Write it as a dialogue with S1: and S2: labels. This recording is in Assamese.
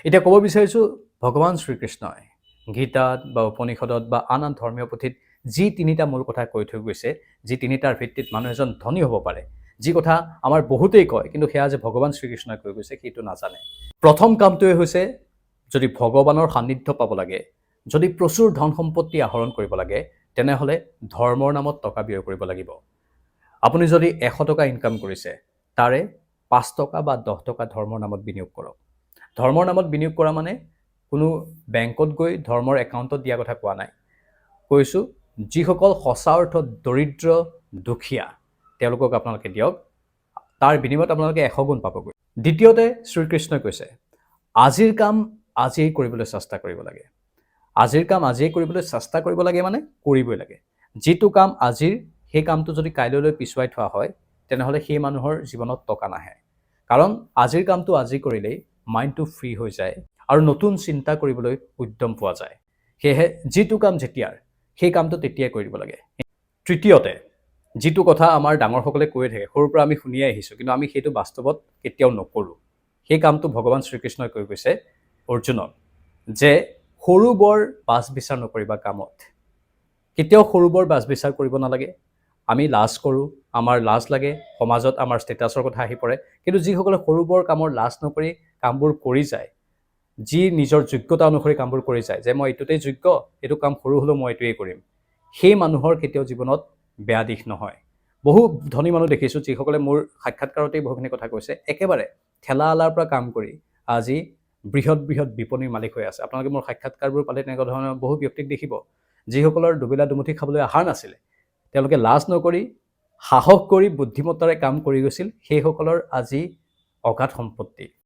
S1: এতিয়া ক'ব বিচাৰিছোঁ ভগৱান শ্ৰীকৃষ্ণই গীতাত বা উপনিষদত বা আন আন ধৰ্মীয় পুথিত যি তিনিটা মূল কথা কৈ থৈ গৈছে, যি তিনিটাৰ ভিত্তিত মানুহ এজন ধনী হ'ব পাৰে, যি কথা আমাৰ বহুতেই কয় কিন্তু সেয়া যে ভগৱান শ্ৰীকৃষ্ণই কৈ গৈছে সেইটো নাজানে। প্ৰথম কামটোৱে হৈছে যদি ভগৱানৰ সান্নিধ্য পাব লাগে, যদি প্ৰচুৰ ধন সম্পত্তি আহৰণ কৰিব লাগে, তেনেহ'লে ধৰ্মৰ নামত টকা ব্যয় কৰিব লাগিব। আপুনি যদি 100 টকা ইনকাম কৰিছে, তাৰে 5 টকা বা 10 টকা ধৰ্মৰ নামত বিনিয়োগ কৰক। ধৰ্মৰ নামত বিনিয়োগ কৰা মানে কোনো বেংকত গৈ ধৰ্মৰ একাউণ্টত দিয়া কথা কোৱা নাই। কৈছোঁ যিসকল সঁচা অৰ্থত দৰিদ্ৰ দুখীয়া তেওঁলোকক আপোনালোকে দিয়ক, তাৰ বিনিময়ত আপোনালোকে 100 গুণ পাবগৈ। দ্বিতীয়তে শ্ৰীকৃষ্ণই কৈছে আজিৰ কাম আজিয়েই কৰিবলৈ চেষ্টা কৰিব লাগে। আজিৰ কাম আজিয়েই কৰিবলৈ চেষ্টা কৰিব লাগে মানে কৰিবই লাগে। যিটো কাম আজিৰ সেই কামটো যদি কাইলৈ পিছুৱাই থোৱা হয় তেনেহ'লে সেই মানুহৰ জীৱনত টকা নাহে। কাৰণ আজিৰ কামটো আজি কৰিলেই মাইণ্ডটো ফ্ৰী হৈ যায় আৰু নতুন চিন্তা কৰিবলৈ উদ্যম পোৱা যায়। সেয়েহে যিটো কাম যেতিয়াৰ সেই কামটো তেতিয়াই কৰি দিব লাগে। তৃতীয়তে যিটো কথা আমাৰ ডাঙৰসকলে কৈয়ে থাকে, সৰুৰ পৰা আমি শুনিয়ে আহিছোঁ কিন্তু আমি সেইটো বাস্তৱত কেতিয়াও নকৰোঁ, সেই কামটো ভগৱান শ্ৰীকৃষ্ণই কৈ গৈছে অৰ্জুনক যে সৰু বৰ বাছ বিচাৰ নকৰিবা কামত। কেতিয়াও সৰু বৰ বাছ বিচাৰ কৰিব নালাগে। আমি লাজ কৰোঁ, আমাৰ লাজ লাগে, সমাজত আমাৰ ষ্টেটাছৰ কথা আহি পৰে, কিন্তু যিসকলে সৰু বৰ কামৰ লাজ নকৰি কামবোৰ কৰি যায়, যি নিজৰ যোগ্যতা অনুসৰি কামবোৰ কৰি যায়, যে মই এইটোতেই যোগ্য, এইটো কাম সৰু হ'লেও মই এইটোৱেই কৰিম, সেই মানুহৰ কেতিয়াও জীৱনত বেয়া দিশ নহয়। বহু ধনী মানুহ দেখিছোঁ যিসকলে মোৰ সাক্ষাৎকাৰতেই বহুখিনি কথা কৈছে, একেবাৰে ঠেলা আলাৰ পৰা কাম কৰি আজি বৃহৎ বৃহৎ বিপণীৰ মালিক হৈ আছে। আপোনালোকে মোৰ সাক্ষাৎকাৰবোৰ পালে তেনেকুৱা ধৰণৰ বহু ব্যক্তিক দেখিব যিসকলৰ দুবেলা দুমুঠি খাবলৈ আহাৰ নাছিলে, তেওঁলোকে লাজ নকৰি সাহস কৰি বুদ্ধিমত্তাৰে কাম কৰি গৈছিল, সেইসকলৰ আজি অগাধ সম্পত্তি।